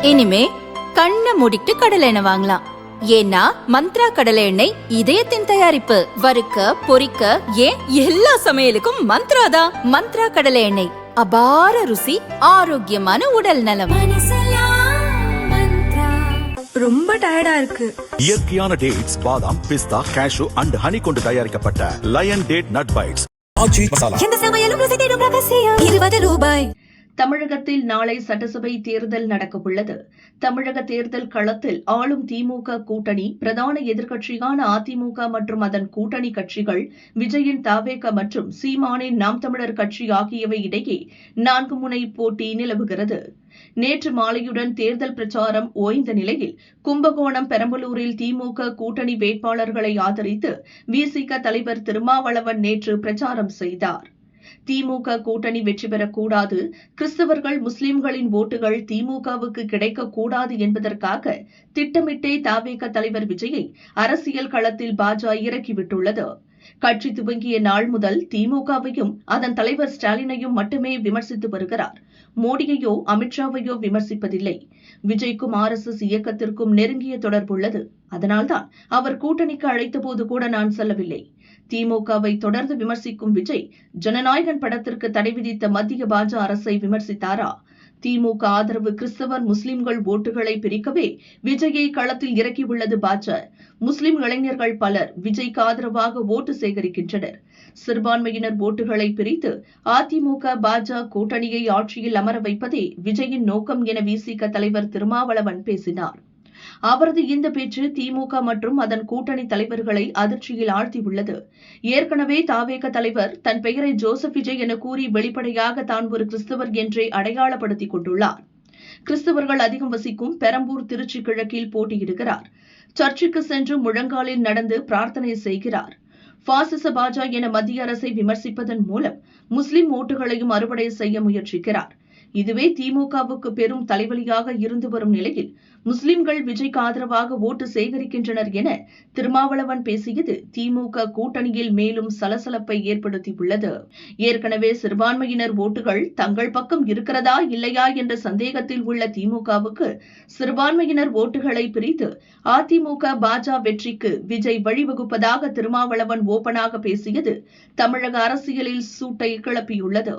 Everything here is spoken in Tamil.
இனிமே கண்ணை மூடிட்டு கடலை எண்ணெய் வாங்கலாம். ஏன்னா மந்த்ரா கடலை எண்ணெய் இதயத்தின் தயாரிப்பு. வறுக்க பொரிக்க ஏன் எல்லா சமையலுக்கும் மந்த்ரா தான். மந்த்ரா கடலை எண்ணெய், அபார ருசி, ஆரோக்கியமான உடல் நலம். ரொம்ப டயர்டா இருக்கு. இயற்கையான டேட்ஸ், பாதாம், பிஸ்தா, கேஷு அண்ட் ஹனி கொண்டு தயாரிக்கப்பட்ட லயன் டேட் நட் பைட்ஸ். ரூபாய். தமிழகத்தில் நாளை சட்டசபை தேர்தல் நடக்கவுள்ளது. தமிழக தேர்தல் களத்தில் ஆளும் திமுக கூட்டணி, பிரதான எதிர்க்கட்சியான அதிமுக மற்றும் அதன் கூட்டணி கட்சிகள், விஜயின் தவேக மற்றும் சீமானின் நாம் தமிழர் கட்சி ஆகியவை இடையே 4 முனை போட்டி நிலவுகிறது. நேற்று மாலையுடன் தேர்தல் பிரச்சாரம் ஓய்ந்த நிலையில் கும்பகோணம், பெரம்பலூரில் திமுக கூட்டணி வேட்பாளர்களை ஆதரித்து விசிக தலைவர் திருமாவளவன் நேற்று பிரச்சாரம் செய்தார். திமுக கூட்டணி வெற்றி பெறக்கூடாது, கிறிஸ்தவர்கள், முஸ்லிம்களின் ஓட்டுகள் திமுகவுக்கு கிடைக்கக்கூடாது என்பதற்காக திட்டமிட்டே தவேக தலைவர் விஜயை அரசியல் களத்தில் பாஜக இறக்கிவிட்டுள்ளது. கட்சி துவங்கிய நாள் முதல் திமுகவையும் அதன் தலைவர் ஸ்டாலினையும் மட்டுமே விமர்சித்து வருகிறார். மோடியையோ அமித்ஷாவையோ விமர்சிப்பதில்லை. விஜய்க்கும் RSS இயக்கத்திற்கும் நெருங்கிய தொடர்புள்ளது. அதனால்தான் அவர் கூட்டணிக்கு அழைத்தபோது கூட நான் செல்லவில்லை. திமுகவை தொடர்ந்து விமர்சிக்கும் விஜய், ஜனநாயகன் படத்திற்கு தடை விதித்த மத்திய பாஜக அரசை விமர்சித்தாரா? திமுக ஆதரவு கிறிஸ்தவர், முஸ்லிம்கள் ஓட்டுகளை பிரிக்கவே விஜயை களத்தில் இறக்கியுள்ளது பாஜக. முஸ்லிம் இளைஞர்கள் பலர் விஜய்க்கு ஆதரவாக ஓட்டு சேகரிக்கின்றனர். சிறுபான்மையினர் ஓட்டுகளை பிரித்து அதிமுக பாஜக கூட்டணியை ஆட்சியில் அமர வைப்பதே விஜயின் நோக்கம் என விசிக தலைவர் திருமாவளவன் பேசினார். அவரது இந்த பேச்சு திமுக மற்றும் அதன் கூட்டணி தலைவர்களை அதிர்ச்சியில் ஆழ்த்தியுள்ளது. ஏற்கனவே தவேக தலைவர் தன் பெயரை ஜோசப் விஜய் என கூறி வெளிப்படையாக தான் ஒரு கிறிஸ்தவர் என்றே அடையாளப்படுத்திக் கொண்டுள்ளார். கிறிஸ்தவர்கள் அதிகம் வசிக்கும் பெரம்பூர், திருச்சி கிழக்கில் போட்டியிடுகிறார். சர்ச்சுக்கு சென்று முழங்காலில் நடந்து பிரார்த்தனை செய்கிறார். பாசிச பாஜக என மத்திய அரசை விமர்சிப்பதன் மூலம் முஸ்லிம் ஓட்டுகளையும் அறுவடை செய்ய முயற்சிக்கிறார். இதுவே திமுகவுக்கு பெரும் தலைவலியாக இருந்து வரும் நிலையில் முஸ்லிம்கள் விஜய்க்கு ஆதரவாக ஓட்டு சேகரிக்கின்றனர் என திருமாவளவன் பேசியது திமுக கூட்டணியில் மேலும் சலசலப்பை ஏற்படுத்தியுள்ளது. ஏற்கனவே சிறுபான்மையினர் ஓட்டுகள் தங்கள் பக்கம் இருக்கிறதா இல்லையா என்ற சந்தேகத்தில் உள்ள திமுகவுக்கு சிறுபான்மையினர் ஓட்டுகளை பிரித்து அதிமுக பாஜக வெற்றிக்கு விஜய் வழிவகுப்பதாக திருமாவளவன் ஓபனாக பேசியது தமிழக அரசியலில் சூட்டை கிளப்பியுள்ளது.